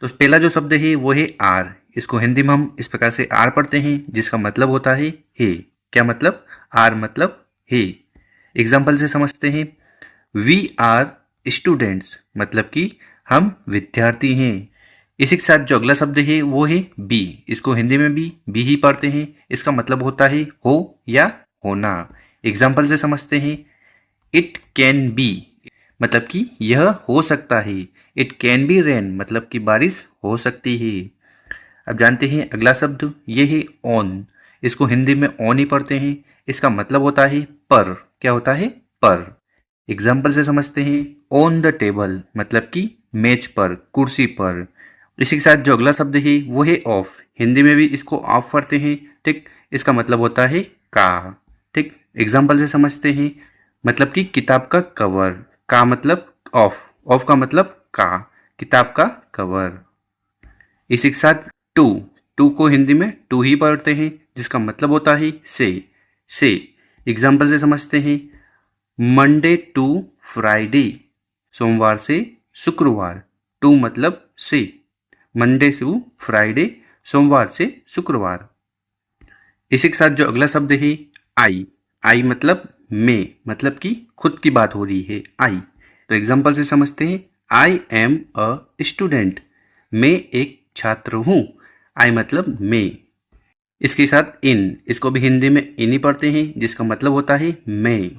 तो पहला जो शब्द है वो है आर। इसको हिंदी में हम इस प्रकार से आर पढ़ते हैं, जिसका मतलब होता है हे। क्या मतलब? आर मतलब हे। एग्जाम्पल से समझते हैं। वी आर स्टूडेंट्स, मतलब कि हम विद्यार्थी हैं। इसी के साथ जो अगला शब्द है वो है बी। इसको हिंदी में भी बी ही पढ़ते हैं। इसका मतलब होता है हो या होना। एग्जाम्पल से समझते हैं। इट कैन बी, मतलब कि यह हो सकता है। इट कैन बी रेन, मतलब कि बारिश हो सकती है। अब जानते हैं अगला शब्द, ये है ऑन। इसको हिंदी में ऑन ही पढ़ते हैं। इसका मतलब होता है पर। क्या होता है? पर। एग्जाम्पल से समझते हैं। ऑन द टेबल, मतलब कि मेज पर, कुर्सी पर। इसी के साथ जो अगला शब्द है वो है ऑफ। हिंदी में भी इसको ऑफ पढ़ते हैं। ठीक, इसका मतलब होता है का। ठीक, एग्जाम्पल से समझते हैं। मतलब कि किताब का कवर। का मतलब ऑफ, ऑफ का मतलब का, किताब का कवर। इसी के साथ टू। टू को हिंदी में टू ही पढ़ते हैं, जिसका मतलब होता है से। एग्जाम्पल से समझते हैं। मंडे टू फ्राइडे, सोमवार से शुक्रवार। टू मतलब से। मंडे टू फ्राइडे, सोमवार से शुक्रवार। इसी के साथ जो अगला शब्द है आई। आई मतलब मैं, मतलब कि खुद की बात हो रही है आई। तो एग्जाम्पल से समझते हैं। आई एम अ स्टूडेंट, मैं एक छात्र हूँ। आई मतलब मैं। इसके साथ इन। इसको भी हिंदी में इन ही पढ़ते हैं, जिसका मतलब होता है मैं।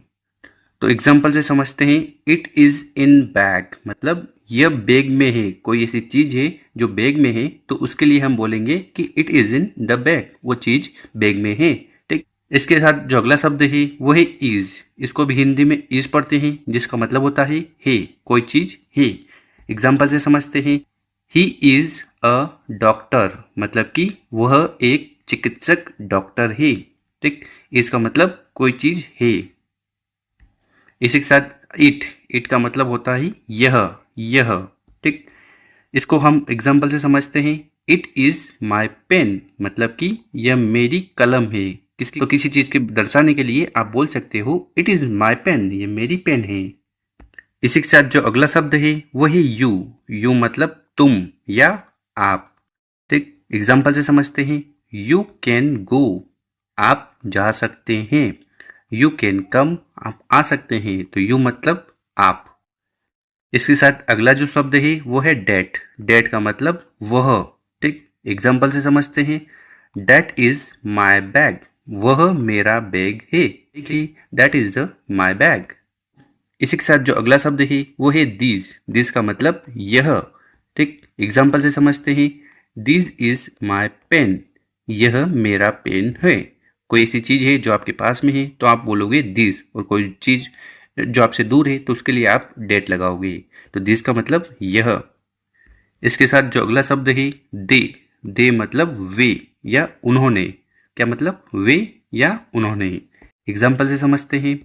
तो एग्जाम्पल से समझते हैं। इट इज इन बैग, मतलब यह बैग में है। कोई ऐसी चीज है जो बैग में है, तो उसके लिए हम बोलेंगे कि it is in the bag, वो चीज बैग में है। ठीक, इसके साथ जो अगला शब्द है वो है इज। इसको भी हिंदी में इज पढ़ते हैं, जिसका मतलब होता है कोई चीज है। एग्जाम्पल से समझते हैं। ही इज अ डॉक्टर, मतलब कि वह एक चिकित्सक डॉक्टर है। ठीक, इसका मतलब कोई चीज है। इसी के साथ इट। इट का मतलब होता है यह। ठीक, इसको हम एग्जाम्पल से समझते हैं। इट इज माई पेन, मतलब कि यह मेरी कलम है। किसी चीज के दर्शाने के लिए आप बोल सकते हो इट इज माई पेन, ये मेरी पेन है। इसी के साथ जो अगला शब्द है वो है यू। यू मतलब तुम या आप। ठीक, एग्जाम्पल से समझते हैं। यू कैन गो, आप जा सकते हैं। यू कैन कम, आप आ सकते हैं। तो यू मतलब आप। इसके साथ अगला जो शब्द है वो है डेट। डेट का मतलब वह। ठीक, एग्जाम्पल से समझते हैं। डेट इज माई बैग, वह मेरा बैग है। That is the my bag. इसी के साथ जो अगला शब्द है वो है दिस। दिस का मतलब यह। ठीक, एग्जाम्पल से समझते हैं। दिस इज माई पेन, यह मेरा पेन है। कोई ऐसी चीज है जो आपके पास में है तो आप बोलोगे दिस, और कोई चीज जो आपसे दूर है तो उसके लिए आप डेट लगाओगे। तो दिस का मतलब यह। इसके साथ जो अगला शब्द है दे। दे मतलब वे या उन्होंने। क्या मतलब? वे या उन्होंने। एग्जाम्पल से समझते हैं।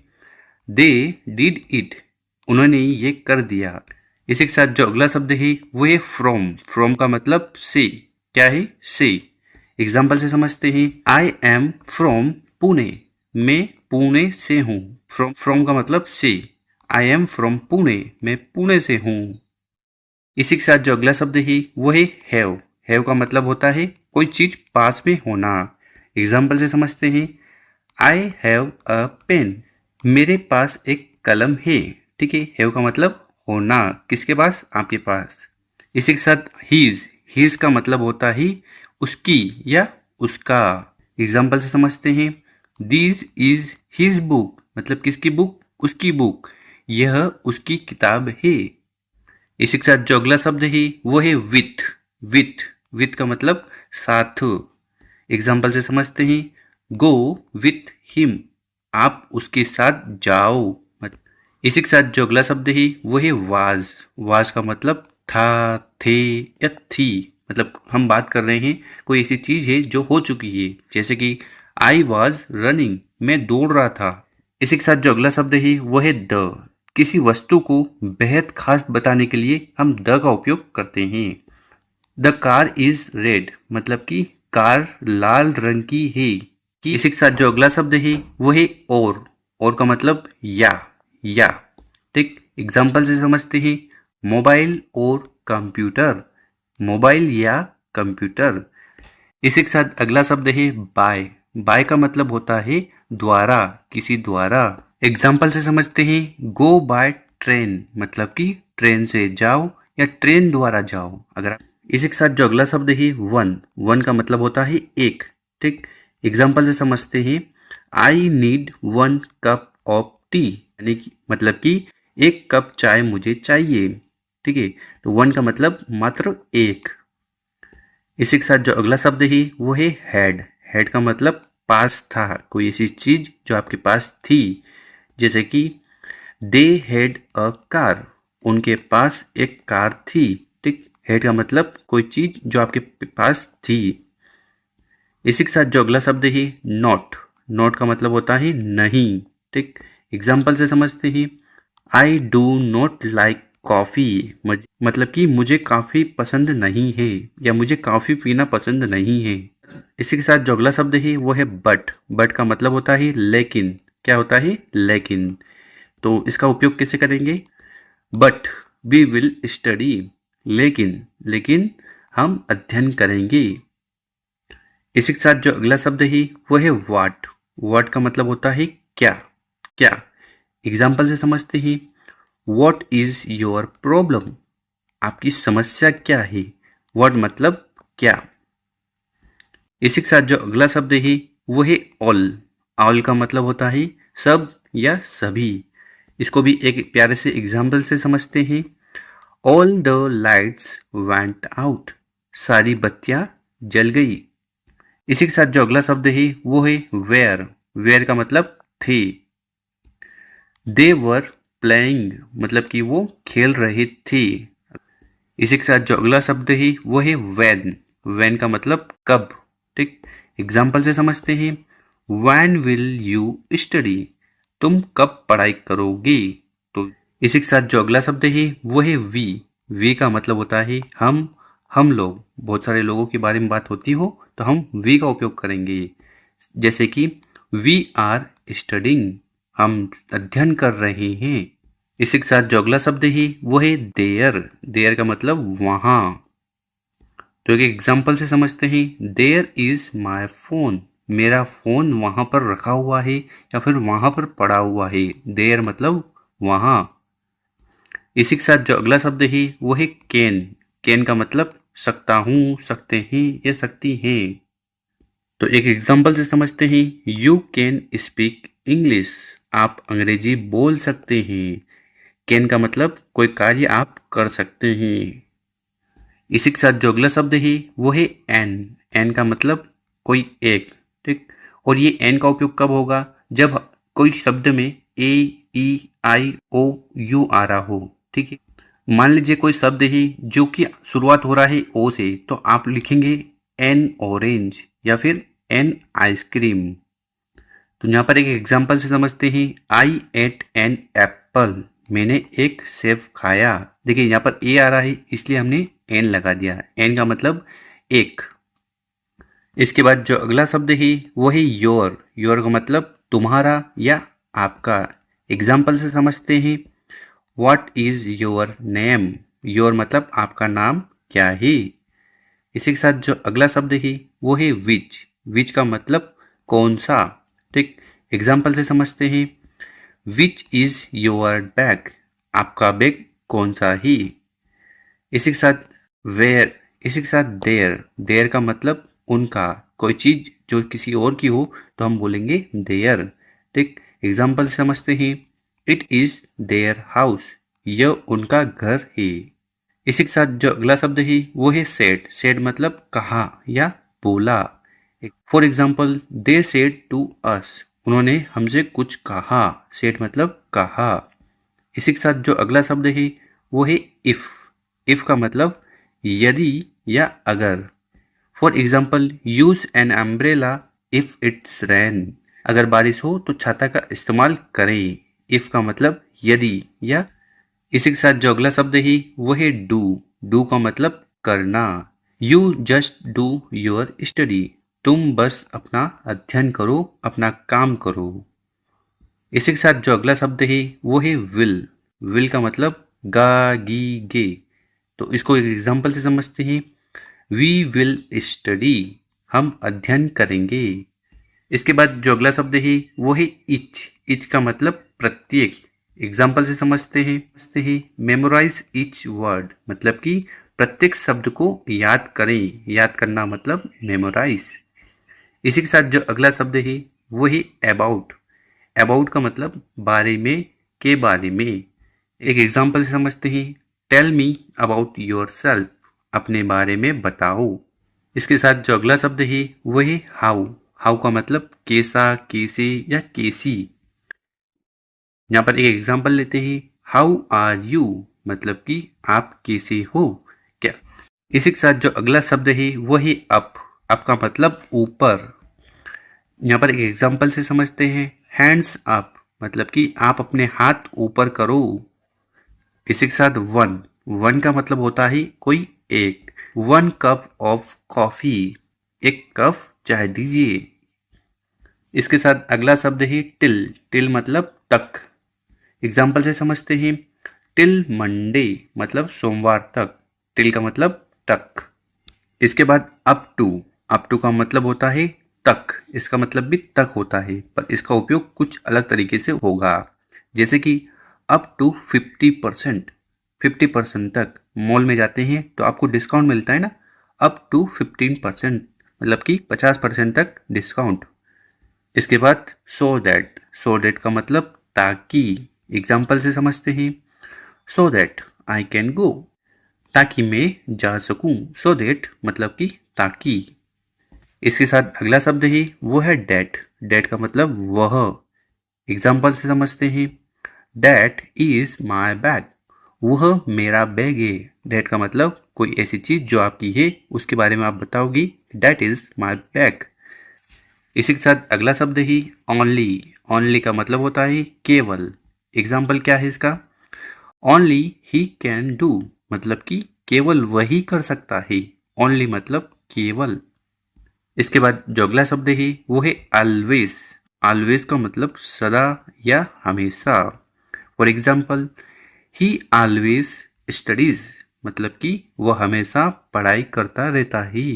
दे डिड इट, उन्होंने ये कर दिया। इसी के साथ जो अगला शब्द है वो है फ्रॉम। फ्रॉम का मतलब से। क्या है? से। एग्जाम्पल से समझते हैं। आई एम फ्रॉम पुणे, मैं पुणे से हूँ। फ्रॉम का मतलब से। आई एम फ्रॉम पुणे, मैं पुणे से हूँ। इसी के साथ जो अगला शब्द है वो है हैव। हैव का मतलब होता है कोई चीज पास में होना। एग्जाम्पल से समझते हैं। आई हैव अ पेन, मेरे पास एक कलम है। ठीक है, हैव का मतलब होना, किसके पास? आपके पास। इसी के साथ हीज। हीज का मतलब होता है उसकी या उसका। एग्जाम्पल से समझते हैं। दिस इज हिज बुक, मतलब किसकी बुक? उसकी बुक, यह उसकी किताब है। इसी के साथ जो अगला शब्द है वो है विथ। विथ। विथ का मतलब साथ। एग्जाम्पल से समझते हैं। गो विथ हिम, आप उसके साथ जाओ। इसी के साथ जो अगला शब्द है वो है वाज। वाज का मतलब था, थे या थी। मतलब हम बात कर रहे हैं कोई ऐसी चीज है जो हो चुकी है, जैसे कि आई वॉज रनिंग, मैं दौड़ रहा था। इसी के साथ जो अगला शब्द है वो है द। किसी वस्तु को बेहद खास बताने के लिए हम द का उपयोग करते हैं। द कार इज रेड, मतलब कि कार लाल रंग की है। इसी के साथ जो अगला शब्द है वो है और का मतलब या। ठीक, एग्जाम्पल से समझते हैं। मोबाइल और कंप्यूटर, मोबाइल या कंप्यूटर। इसी के साथ अगला शब्द है बाय। बाय का मतलब होता है द्वारा, किसी द्वारा। एग्जाम्पल से समझते हैं, गो बाय ट्रेन मतलब कि ट्रेन से जाओ या ट्रेन द्वारा जाओ। अगर इसी के साथ जो अगला शब्द है वन। वन का मतलब होता है एक, ठीक। एग्जाम्पल से समझते हैं, I need one cup of T, यानी कि मतलब कि एक कप चाय मुझे चाहिए, ठीक है। तो वन का मतलब मात्र एक। इसी के साथ जो अगला शब्द है वो है हैड। हैड का मतलब पास था, कोई ऐसी चीज जो आपके पास थी। जैसे कि दे हैड अ कार, उनके पास एक कार थी, ठीक। हैड का मतलब कोई चीज जो आपके पास थी। इसी के साथ जो अगला शब्द है नॉट। नॉट का मतलब होता है नहीं, ठीक। एग्जाम्पल से समझते हैं, I do not like coffee, मतलब कि मुझे काफ़ी पसंद नहीं है या मुझे कॉफ़ी पीना पसंद नहीं है। इसी के साथ जो अगला शब्द है वो है बट। बट का मतलब होता है लेकिन। क्या होता है? लेकिन। तो इसका उपयोग कैसे करेंगे? बट वी विल स्टडी, लेकिन, लेकिन हम अध्ययन करेंगे। इसी के साथ जो अगला शब्द है वो है वाट। वाट का मतलब होता है क्या, क्या। एग्जाम्पल से समझते हैं, वॉट इज योर प्रॉब्लम, आपकी समस्या क्या है। वॉट मतलब क्या। इसी के साथ जो अगला शब्द है वो है ऑल। ऑल का मतलब होता है सब या सभी। इसको भी एक प्यारे से एग्जाम्पल से समझते हैं, all the lights went out, सारी बत्तियां जल गई। इसी के साथ जो अगला शब्द है वो है वेयर। वेयर का मतलब थे। दे वर प्लेइंग मतलब कि वो खेल रहे थे। इसी के साथ जो अगला शब्द है वो है वैन। वैन का मतलब कब, ठीक। एग्जाम्पल से समझते हैं, वैन विल यू स्टडी, तुम कब पढ़ाई करोगे। तो इसी के साथ जो अगला शब्द है वो है वी। वी का मतलब होता है हम लोग। बहुत सारे लोगों के बारे में बात होती हो तो हम वी का उपयोग करेंगे। जैसे कि वी आर स्टडिंग, हम अध्ययन कर रहे हैं। इसी के साथ जो अगला शब्द है वो है देयर। देयर का मतलब वहां। तो एक एग्जाम्पल से समझते हैं, देयर इज माई फोन, मेरा फोन वहां पर रखा हुआ है या फिर वहां पर पड़ा हुआ है। देयर मतलब वहां। इसी के साथ जो अगला शब्द है वो है कैन। कैन का मतलब सकता हूं, सकते हैं या सकती हैं। तो एक एग्जाम्पल से समझते हैं, यू कैन स्पीक इंग्लिश, आप अंग्रेजी बोल सकते हैं। कैन का मतलब कोई कार्य आप कर सकते हैं। इसी के साथ जो अगला शब्द है वो है एन। एन का मतलब कोई एक, ठीक। और ये एन का उपयोग कब होगा? जब कोई शब्द में ए, ई, आई, ओ, यू आ रहा हो, ठीक है। मान लीजिए कोई शब्द है जो कि शुरुआत हो रहा है ओ से, तो आप लिखेंगे एन ऑरेंज या फिर एन आइसक्रीम। तो यहाँ पर एक एग्जाम्पल से समझते हैं, आई एट एन एप्पल, मैंने एक सेब खाया। देखिए यहाँ पर ए आ रहा है इसलिए हमने एन लगा दिया। एन का मतलब एक। इसके बाद जो अगला शब्द है वो है योर। योर का मतलब तुम्हारा या आपका। एग्जाम्पल से समझते हैं, what is your name. Your मतलब आपका नाम क्या है। इसी के साथ जो अगला शब्द है वो है विच। विच का मतलब कौन सा, ठीक। एग्जाम्पल से समझते हैं, विच इज योर बैग, आपका बैग कौन सा ही। इसी के साथ वेयर। इसी के साथ देयर। देयर का मतलब उनका, कोई चीज जो किसी और की हो तो हम बोलेंगे देयर, ठीक। एग्जाम्पल से समझते हैं, इट इज देयर हाउस, यह उनका घर है। इसी के साथ जो अगला शब्द है वो है सेड। सेड मतलब कहा या बोला। For example, they said to us, उन्होंने हमसे कुछ कहा। सेड मतलब कहा। इसी के साथ जो अगला शब्द है वो है इफ। इफ का मतलब यदि या अगर। For example, use an umbrella if it's rain, अगर बारिश हो तो छाता का इस्तेमाल करें। इफ का मतलब यदि या। इसी के साथ जो अगला शब्द है वो है डू। डू का मतलब करना। You just do your study, तुम बस अपना अध्ययन करो, अपना काम करो। इसी के साथ जो अगला शब्द है वो है विल। विल का मतलब गा गी गे, तो इसको एक एग्जाम्पल से समझते हैं। वी विल स्टडी, हम अध्ययन करेंगे। इसके बाद जो अगला शब्द है वो है ईच। ईच का मतलब प्रत्येक। एग्जाम्पल से समझते हैं। मेमोराइज ईच वर्ड, मतलब कि प्रत्येक शब्द को याद करें। याद करना मतलब मेमोराइज। इसी के साथ जो अगला शब्द है वो है अबाउट। अबाउट का मतलब बारे में, के बारे में। एक एग्जाम्पल से समझते हैं। Tell me about yourself, अपने बारे में बताओ। इसके साथ जो अगला शब्द है वो है हाउ। हाउ का मतलब कैसा, कैसे या कैसी। यहाँ पर एक एग्जाम्पल लेते हैं। हाउ आर यू, मतलब कि आप कैसे हो, क्या। इसी के साथ जो अगला शब्द है वो है अप। अप का मतलब ऊपर। यहाँ पर एक एग्जाम्पल से समझते हैं। हैंड्स अप, मतलब कि आप अपने हाथ ऊपर करो। इसी के साथ वन। वन का मतलब होता है कोई एक। 1 कप ऑफ कॉफी, एक कप चाय दीजिए। इसके साथ अगला शब्द है टिल। टिल मतलब तक। एग्जाम्पल से समझते हैं। टिल मंडे, मतलब सोमवार तक। टिल का मतलब तक। इसके बाद अप टू। अप टू का मतलब होता है तक। इसका मतलब भी तक होता है, पर इसका उपयोग कुछ अलग तरीके से होगा। जैसे कि अप टू 50%। 50% तक। मॉल में जाते हैं तो आपको डिस्काउंट मिलता है ना, अप टू 15%, मतलब कि 50% तक डिस्काउंट। इसके बाद सो दैट। सो दैट का मतलब ताकि। एग्जाम्पल से समझते हैं। So that I can go, ताकि मैं जा सकूं। सो दैट मतलब कि ताकि। इसके साथ अगला शब्द है वो है डेट। डेट का मतलब वह। एग्जाम्पल से समझते हैं। डेट इज माई बैग, वह मेरा बैग है। डेट का मतलब कोई ऐसी चीज जो आपकी है उसके बारे में आप बताओगी, डेट इज माई बैग। इसी के साथ अगला शब्द ही ओनली। ओनली का मतलब होता है केवल। एग्जाम्पल क्या है इसका। ओनली ही कैन डू, मतलब कि केवल वही कर सकता है। ओनली मतलब केवल। इसके बाद जो अगला शब्द है वो है ऑलवेज। ऑलवेज का मतलब सदा या हमेशा। For example, he always studies, मतलब कि वह हमेशा पढ़ाई करता रहता है।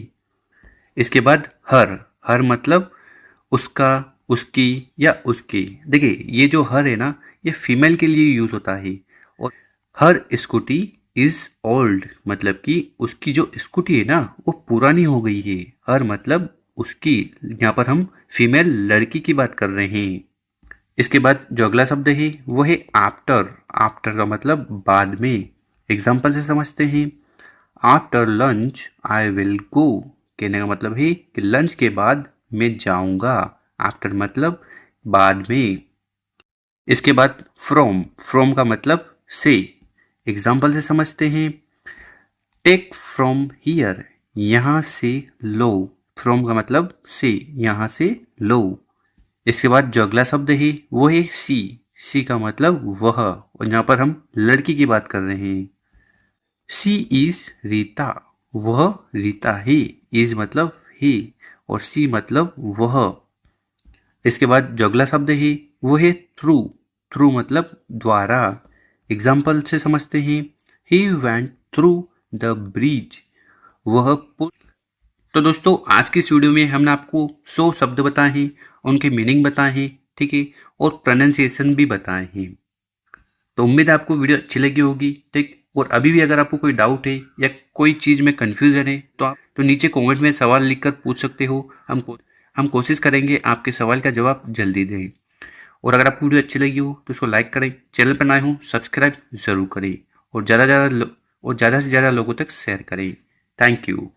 इसके बाद हर। हर मतलब उसका, उसकी या उसके। देखिए ये जो हर है ना, ये फीमेल के लिए यूज होता है। और हर स्कूटी इज ओल्ड, मतलब कि उसकी जो स्कूटी है ना वो पुरानी हो गई है। हर मतलब उसकी। यहाँ पर हम फीमेल लड़की की बात कर रहे हैं। इसके बाद जो अगला शब्द है वो है आफ्टर। आफ्टर का मतलब बाद में। एग्जाम्पल से समझते हैं। After lunch I will go, कहने का मतलब है कि लंच के बाद मैं जाऊंगा। आफ्टर मतलब बाद में। इसके बाद फ्रॉम। फ्रॉम का मतलब से। एग्जाम्पल से समझते हैं। टेक फ्रॉम हियर, यहां से लो। फ्रॉम का मतलब से, यहां से लो। इसके बाद जो अगला शब्द है वो है सी। सी का मतलब वह, और यहाँ पर हम लड़की की बात कर रहे हैं। सी इज रीता, वह रीता है। इज मतलब ही और सी मतलब वह। इसके बाद जो अगला शब्द है वो है थ्रू। थ्रू मतलब द्वारा। एग्जाम्पल से समझते हैं। He went through the bridge, वह पुल। तो दोस्तों आज की इस वीडियो में हमने आपको 100 शब्द बताए हैं, उनके मीनिंग बताए हैं, ठीक है, और प्रोनाउंसिएशन भी बताए हैं। तो उम्मीद है आपको वीडियो अच्छी लगी होगी, ठीक। और अभी भी अगर आपको कोई डाउट है या कोई चीज़ में कंफ्यूजन है तो आप तो नीचे कमेंट में सवाल लिखकर पूछ सकते हो। हम कोशिश करेंगे आपके सवाल का जवाब जल्दी दें। और अगर आपको वीडियो अच्छी लगी हो तो उसको लाइक करें, चैनल पर नए हो सब्सक्राइब जरूर करें, और ज़्यादा से ज़्यादा लोगों तक शेयर करें। Thank you.